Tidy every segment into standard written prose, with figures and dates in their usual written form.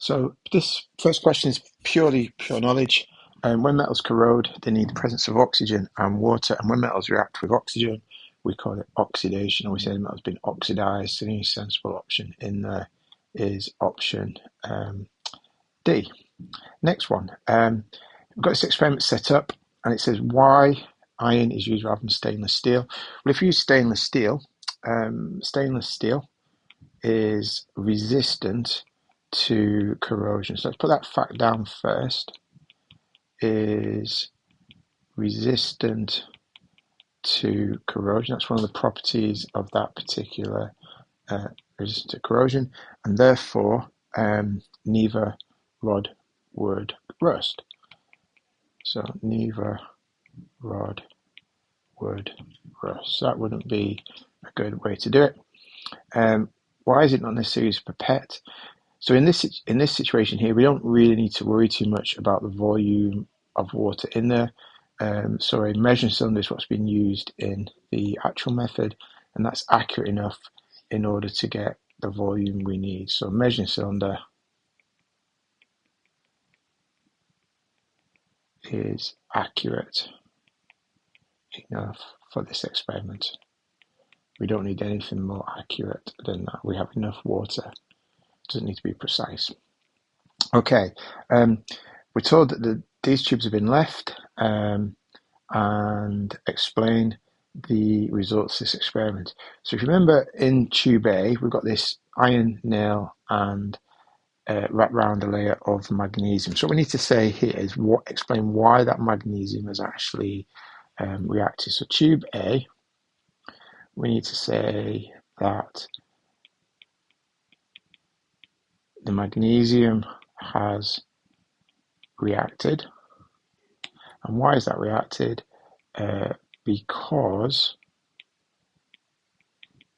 So this first question is purely pure knowledge. And when metals corrode, they need the presence of oxygen and water. And when metals react with oxygen, we call it oxidation, or we say the metal's been oxidized. So the only sensible option in there is option D. Next one. We've got this experiment set up, and it says why iron is used rather than stainless steel. Well, if you use stainless steel is resistant to corrosion. So let's put that fact down first. Is resistant to corrosion. That's one of the properties of that particular resistant to corrosion, and therefore neither rod would rust. So neither rod would rust. So that wouldn't be a good way to do it. Why is it not necessarily used for pipette? So in this situation here, we don't really need to worry too much about the volume of water in there. So a measuring cylinder is what's been used in the actual method, and that's accurate enough in order to get the volume we need. So a measuring cylinder is accurate enough for this experiment. We don't need anything more accurate than that. We have enough water. It doesn't need to be precise. Okay, we're told that these tubes have been left and explain the results of this experiment. So if you remember in tube A, we've got this iron nail and wrapped around a layer of magnesium. So what we need to say here is explain why that magnesium has actually reacted. So tube A, we need to say that the magnesium has reacted. And why is that reacted? Because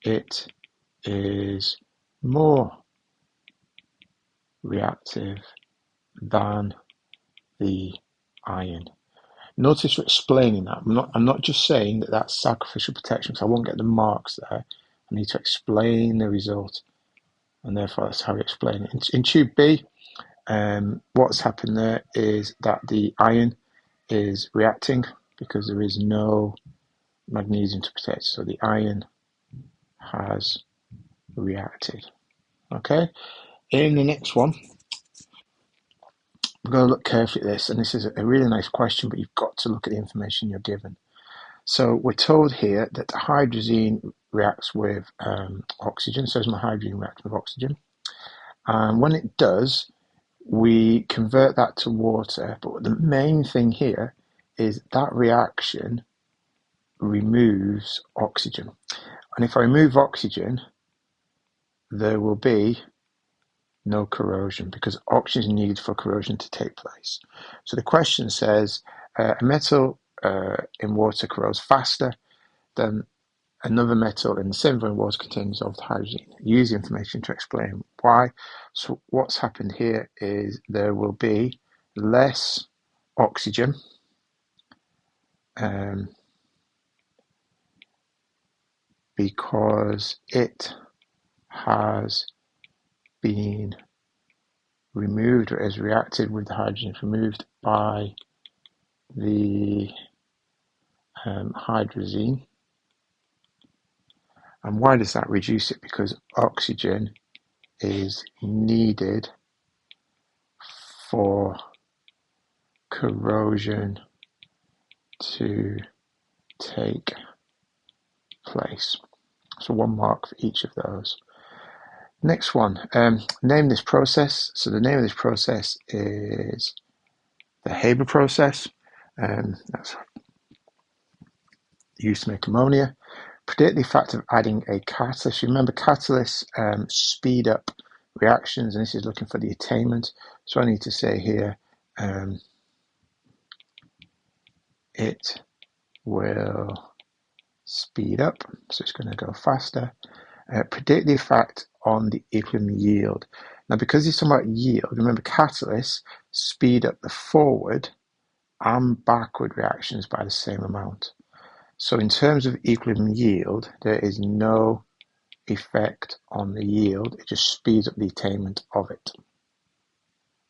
it is more reactive than the iron. Notice we're explaining that. I'm not just saying that that's sacrificial protection, because I won't get the marks there. I need to explain the result, and therefore that's how we explain it. In tube B, what's happened there is that the iron is reacting because there is no magnesium to protect. So the iron has reacted. Okay, in the next one, we're going to look carefully at this, and this is a really nice question, but you've got to look at the information you're given. So we're told here that the hydrazine reacts with oxygen. So my hydrogen reacts with oxygen, and when it does, we convert that to water. But the main thing here is that reaction removes oxygen, and if I remove oxygen, there will be no corrosion, because oxygen is needed for corrosion to take place. So the question says a metal in water corrodes faster than another metal in the same volume water contains dissolved hydrogen. Use the information to explain why. So what's happened here is there will be less oxygen because it has been removed, or has reacted with the hydrogen removed by the hydrazine. And why does that reduce it? Because oxygen is needed for corrosion to take place. So 1 mark for each of those. Next one, name this process. So the name of this process is the Haber process. That's used to make ammonia. Predict the effect of adding a catalyst. Remember, catalysts speed up reactions, and this is looking for the attainment. So I need to say here, it will speed up, so it's going to go faster. Predict the effect on the equilibrium yield. Now, because it's talking about yield, remember catalysts speed up the forward and backward reactions by the same amount. So in terms of equilibrium yield, there is no effect on the yield. It just speeds up the attainment of it.